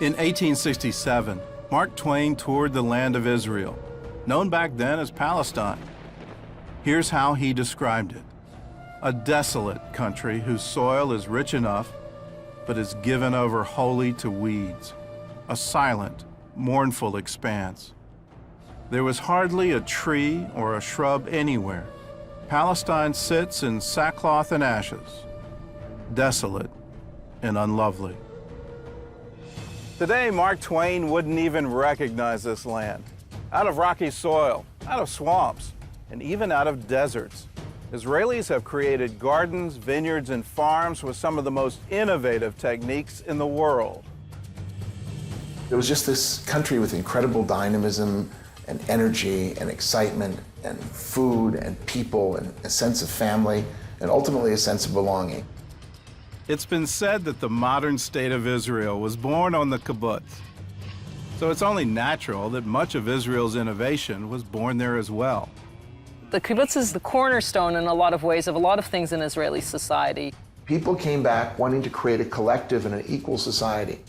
In 1867, Mark Twain toured the land of Israel, known back then as Palestine. Here's how he described it: a desolate country whose soil is rich enough, but is given over wholly to weeds, a silent, mournful expanse. There was hardly a tree or a shrub anywhere. Palestine sits in sackcloth and ashes, desolate and unlovely. Today, Mark Twain wouldn't even recognize this land. Out of rocky soil, out of swamps, and even out of deserts, Israelis have created gardens, vineyards, and farms with some of the most innovative techniques in the world. It was just this country with incredible dynamism and energy and excitement and food and people and a sense of family and ultimately a sense of belonging. It's been said that the modern state of Israel was born on the kibbutz. So it's only natural that much of Israel's innovation was born there as well. The kibbutz is the cornerstone in a lot of ways of a lot of things in Israeli society. People came back wanting to create a collective and an equal society.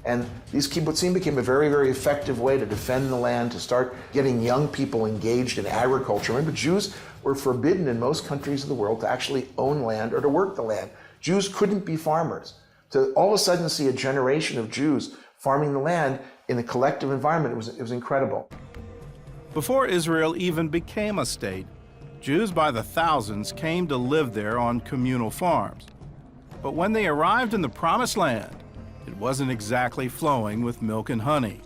And these kibbutzim became a very, very effective way to defend the land, to start getting young people engaged in agriculture. Remember, Jews were forbidden in most countries of the world to actually own land or to work the land. Jews couldn't be farmers. To all of a sudden see a generation of Jews farming the land in a collective environment, it was incredible. Before Israel even became a state, Jews by the thousands came to live there on communal farms. But when they arrived in the Promised Land, it wasn't exactly flowing with milk and honey.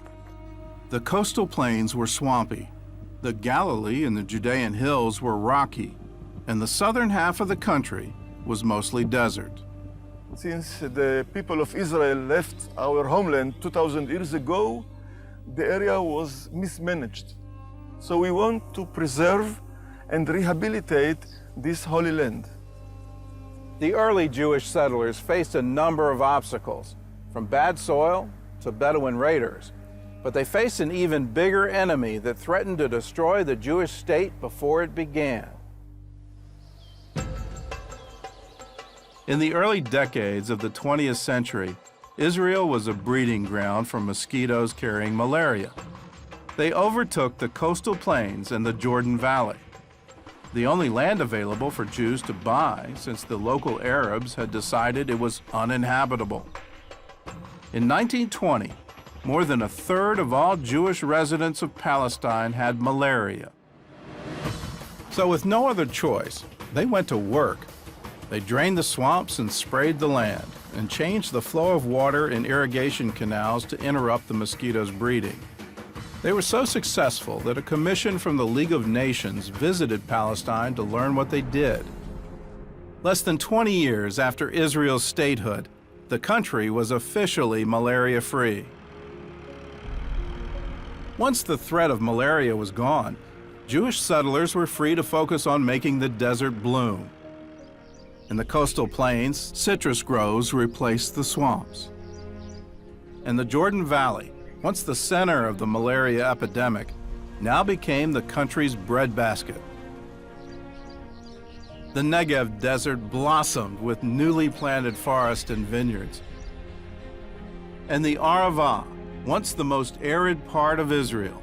The coastal plains were swampy, the Galilee and the Judean hills were rocky, and the southern half of the country was mostly desert. Since the people of Israel left our homeland 2,000 years ago, the area was mismanaged. So we want to preserve and rehabilitate this holy land. The early Jewish settlers faced a number of obstacles, from bad soil to Bedouin raiders, but they faced an even bigger enemy that threatened to destroy the Jewish state before it began. In the early decades of the 20th century, Israel was a breeding ground for mosquitoes carrying malaria. They overtook the coastal plains and the Jordan Valley, the only land available for Jews to buy since the local Arabs had decided it was uninhabitable. In 1920, more than a third of all Jewish residents of Palestine had malaria. So with no other choice, they went to work. They drained the swamps and sprayed the land and changed the flow of water in irrigation canals to interrupt the mosquitoes' breeding. They were so successful that a commission from the League of Nations visited Palestine to learn what they did. Less than 20 years after Israel's statehood, the country was officially malaria-free. Once the threat of malaria was gone, Jewish settlers were free to focus on making the desert bloom. In the coastal plains, citrus groves replaced the swamps. And the Jordan Valley, once the center of the malaria epidemic, now became the country's breadbasket. The Negev desert blossomed with newly planted forests and vineyards. And the Arava, once the most arid part of Israel,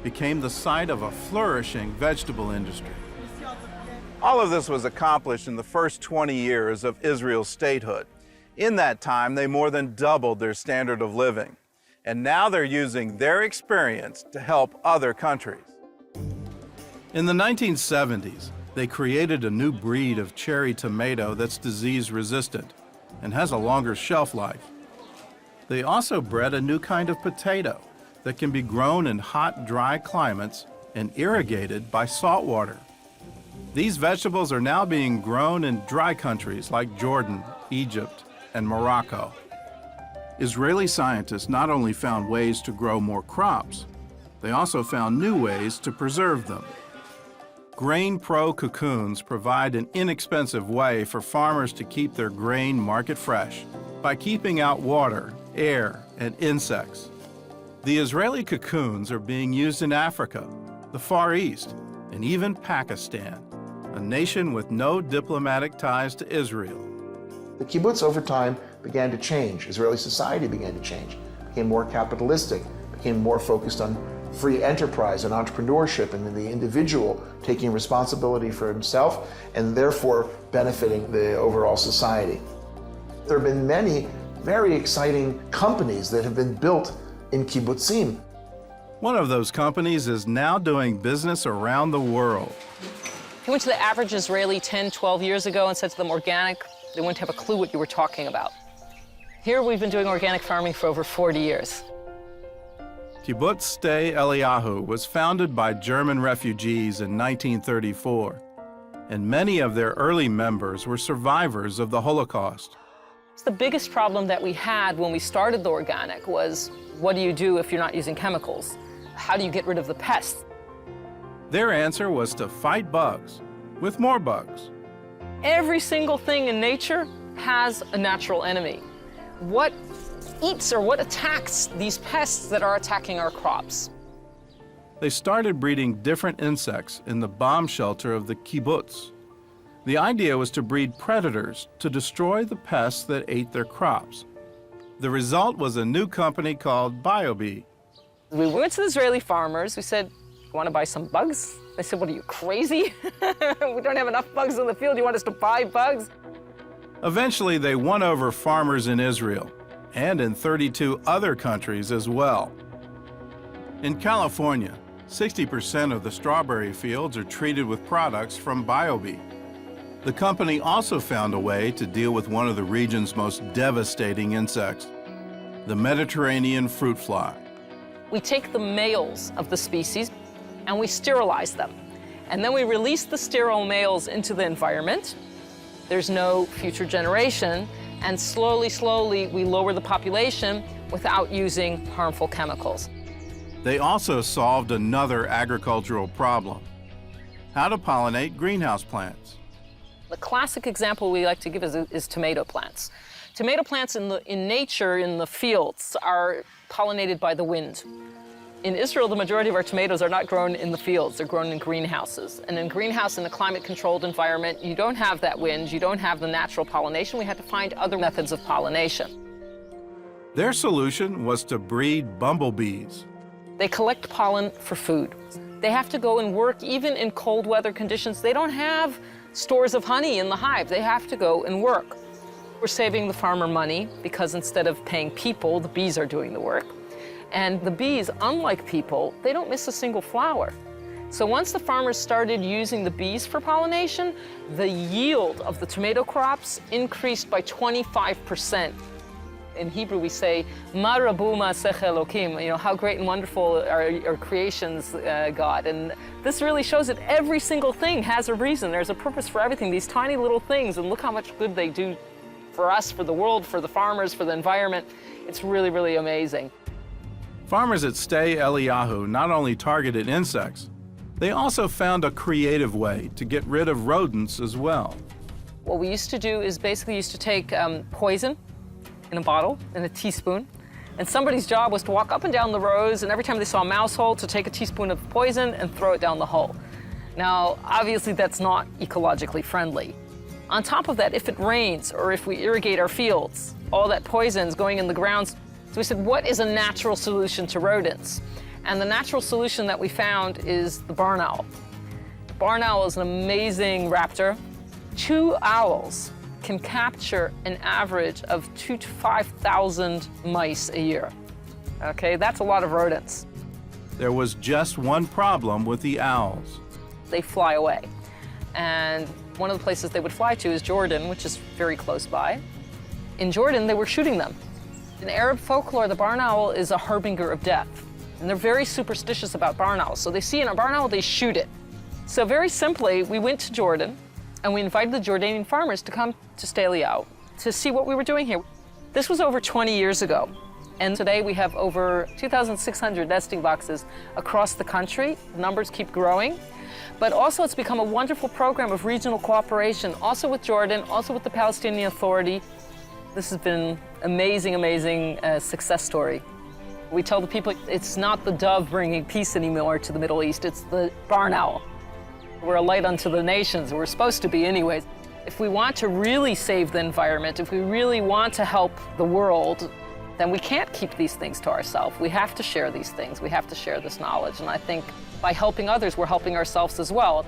became the site of a flourishing vegetable industry. All of this was accomplished in the first 20 years of Israel's statehood. In that time, they more than doubled their standard of living. And now they're using their experience to help other countries. In the 1970s, they created a new breed of cherry tomato that's disease-resistant and has a longer shelf life. They also bred a new kind of potato that can be grown in hot, dry climates and irrigated by salt water. These vegetables are now being grown in dry countries like Jordan, Egypt, and Morocco. Israeli scientists not only found ways to grow more crops, they also found new ways to preserve them. Grain Pro cocoons provide an inexpensive way for farmers to keep their grain market fresh by keeping out water, air, and insects. The Israeli cocoons are being used in Africa, the Far East, and even Pakistan, a nation with no diplomatic ties to Israel. The kibbutz over time began to change. Israeli society began to change. became more capitalistic, became more focused on free enterprise and entrepreneurship and the individual taking responsibility for himself and therefore benefiting the overall society. There have been many very exciting companies that have been built in kibbutzim. One of those companies is now doing business around the world. If you went to the average Israeli 10, 12 years ago and said to them organic, they wouldn't have a clue what you were talking about. Here we've been doing organic farming for over 40 years. Kibbutz Sde Eliyahu was founded by German refugees in 1934, and many of their early members were survivors of the Holocaust. The biggest problem that we had when we started the organic was, what do you do if you're not using chemicals? How do you get rid of the pests? Their answer was to fight bugs with more bugs. Every single thing in nature has a natural enemy. What eats or what attacks these pests that are attacking our crops? They started breeding different insects in the bomb shelter of the kibbutz. The idea was to breed predators to destroy the pests that ate their crops. The result was a new company called BioBee. We went to the Israeli farmers. We said, "You want to buy some bugs?" They said, "What are you, crazy? We don't have enough bugs in the field. You want us to buy bugs?" Eventually, they won over farmers in Israel and in 32 other countries as well. In California, 60% of the strawberry fields are treated with products from BioBee. The company also found a way to deal with one of the region's most devastating insects, the Mediterranean fruit fly. We take the males of the species and we sterilize them. And then we release the sterile males into the environment. There's no future generation. And slowly, slowly, we lower the population without using harmful chemicals. They also solved another agricultural problem: how to pollinate greenhouse plants. The classic example we like to give is tomato plants. Tomato plants in nature, in the fields, are pollinated by the wind. In Israel, the majority of our tomatoes are not grown in the fields. They're grown in greenhouses. And in greenhouse, in a climate-controlled environment, you don't have that wind, you don't have the natural pollination. We had to find other methods of pollination. Their solution was to breed bumblebees. They collect pollen for food. They have to go and work even in cold weather conditions. They don't have stores of honey in the hive. They have to go and work. We're saving the farmer money because instead of paying people, the bees are doing the work. And the bees, unlike people, they don't miss a single flower. So once the farmers started using the bees for pollination, the yield of the tomato crops increased by 25%. In Hebrew, we say, "Ma rabu ma'asech Elokim," how great and wonderful are creations, God. And this really shows that every single thing has a reason. There's a purpose for everything, these tiny little things, and look how much good they do for us, for the world, for the farmers, for the environment. It's really, really amazing. Farmers at Sde Eliyahu not only targeted insects, they also found a creative way to get rid of rodents as well. What we used to do is basically used to take poison in a bottle, in a teaspoon, and somebody's job was to walk up and down the rows, and every time they saw a mouse hole, to take a teaspoon of poison and throw it down the hole. Now, obviously that's not ecologically friendly. On top of that, if it rains or if we irrigate our fields, all that poison is going in the ground. So we said, what is a natural solution to rodents? And the natural solution that we found is the barn owl. Barn owl is an amazing raptor. 2 owls can capture an average of 2,000 to 5,000 mice a year. Okay, that's a lot of rodents. There was just one problem with the owls. They fly away. And one of the places they would fly to is Jordan, which is very close by. In Jordan, they were shooting them. In Arab folklore, the barn owl is a harbinger of death. And they're very superstitious about barn owls. So they see a barn owl, they shoot it. So very simply, we went to Jordan and we invited the Jordanian farmers to come to Sde Eliyahu to see what we were doing here. This was over 20 years ago. And today we have over 2,600 nesting boxes across the country. The numbers keep growing. But also it's become a wonderful program of regional cooperation, also with Jordan, also with the Palestinian Authority. This has been amazing, amazing success story. We tell the people it's not the dove bringing peace anymore to the Middle East, it's the barn owl. We're a light unto the nations, we're supposed to be anyways. If we want to really save the environment, if we really want to help the world, then we can't keep these things to ourselves. We have to share these things. We have to share this knowledge. And I think by helping others, we're helping ourselves as well.